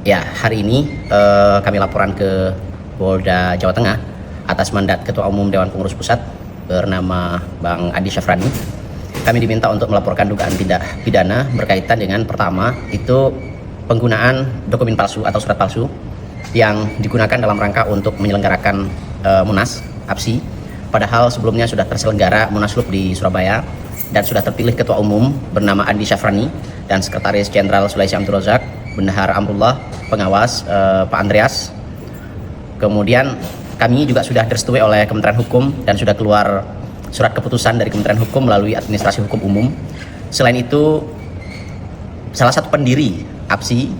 Ya, hari ini kami laporan ke Polda Jawa Tengah atas mandat Ketua Umum Dewan Pengurus Pusat bernama Bang Andi Syafrani. Kami diminta untuk melaporkan dugaan tindak pidana berkaitan dengan pertama itu penggunaan dokumen palsu atau surat palsu yang digunakan dalam rangka untuk menyelenggarakan Munas APSI. Padahal sebelumnya sudah terselenggara Munaslup di Surabaya dan sudah terpilih Ketua Umum bernama Andi Syafrani dan Sekretaris Jenderal Sulaisi Abdul Razak, Bendahara Amrullah, pengawas Pak Andreas. Kemudian kami juga sudah direstui oleh Kementerian Hukum dan sudah keluar surat keputusan dari Kementerian Hukum melalui Administrasi Hukum Umum. Selain itu, salah satu pendiri APSI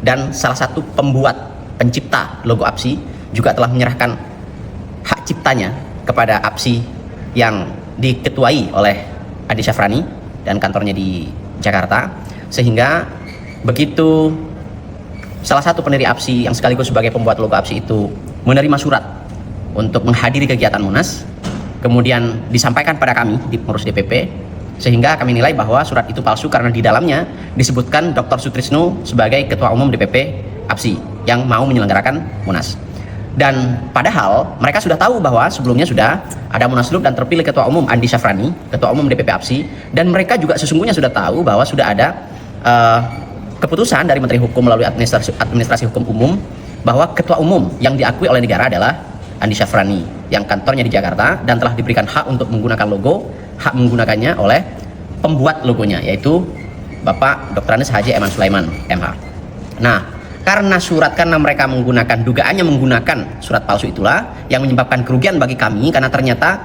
dan salah satu pembuat pencipta logo APSI juga telah menyerahkan hak ciptanya kepada APSI yang diketuai oleh Andi Syafrani dan kantornya di Jakarta, sehingga begitu salah satu pendiri APSI yang sekaligus sebagai pembuat logo APSI itu menerima surat untuk menghadiri kegiatan Munas, kemudian disampaikan pada kami di pengurus DPP, sehingga kami nilai bahwa surat itu palsu karena di dalamnya disebutkan Dr. Sutrisno sebagai Ketua Umum DPP APSI yang mau menyelenggarakan Munas. Dan padahal mereka sudah tahu bahwa sebelumnya sudah ada Munaslup dan terpilih Ketua Umum Andi Syafrani, Ketua Umum DPP APSI, dan mereka juga sesungguhnya sudah tahu bahwa sudah ada keputusan dari Menteri Hukum melalui Administrasi Hukum Umum bahwa Ketua Umum yang diakui oleh negara adalah Andi Syafrani yang kantornya di Jakarta dan telah diberikan hak untuk menggunakan logo, hak menggunakannya oleh pembuat logonya yaitu Bapak Dr. Andes Haji Eman Sulaiman MH. Nah, karena mereka dugaannya menggunakan surat palsu itulah yang menyebabkan kerugian bagi kami, karena ternyata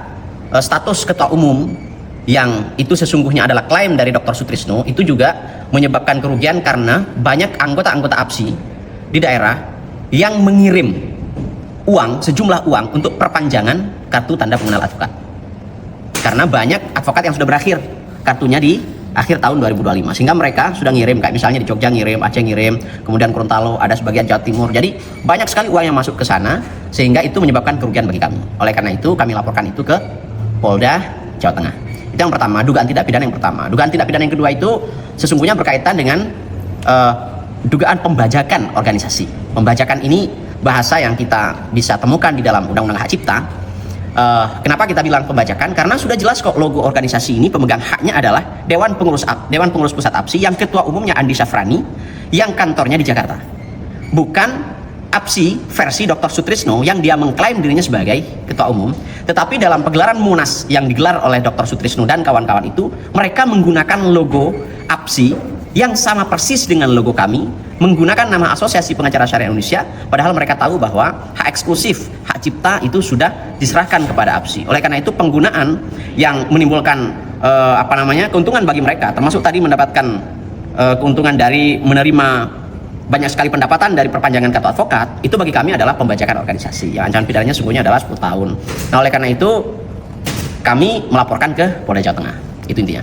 status Ketua Umum yang itu sesungguhnya adalah klaim dari Dr. Sutrisno itu juga menyebabkan kerugian karena banyak anggota-anggota APSI di daerah yang mengirim sejumlah uang untuk perpanjangan kartu tanda pengenal advokat, karena banyak advokat yang sudah berakhir kartunya di akhir tahun 2025, sehingga mereka sudah ngirim, kayak misalnya di Jogja ngirim, Aceh ngirim, kemudian Gorontalo, ada sebagian Jawa Timur. Jadi banyak sekali uang yang masuk ke sana, sehingga itu menyebabkan kerugian bagi kami. Oleh karena itu kami laporkan itu ke Polda Jawa Tengah. Itu yang pertama, dugaan tindak pidana yang pertama. Dugaan tindak pidana yang kedua itu sesungguhnya berkaitan dengan dugaan pembajakan organisasi. Pembajakan ini bahasa yang kita bisa temukan di dalam Undang-Undang Hak Cipta. Kenapa kita bilang pembajakan? Karena sudah jelas kok logo organisasi ini pemegang haknya adalah Dewan Pengurus Pusat APSI yang ketua umumnya Andi Syafrani yang kantornya di Jakarta. Bukan APSI versi Dr. Sutrisno yang dia mengklaim dirinya sebagai ketua umum, tetapi dalam pegelaran Munas yang digelar oleh Dr. Sutrisno dan kawan-kawan itu, mereka menggunakan logo APSI yang sama persis dengan logo kami, menggunakan nama Asosiasi Pengacara Syariah Indonesia, padahal mereka tahu bahwa hak eksklusif, hak cipta itu sudah diserahkan kepada APSI. Oleh karena itu penggunaan yang menimbulkan keuntungan bagi mereka, termasuk tadi mendapatkan keuntungan dari menerima banyak sekali pendapatan dari perpanjangan kartu advokat, itu bagi kami adalah pembajakan organisasi yang ancaman pidananya sungguhnya adalah 10 tahun. Nah, oleh karena itu kami melaporkan ke Polda Jawa Tengah. Itu intinya.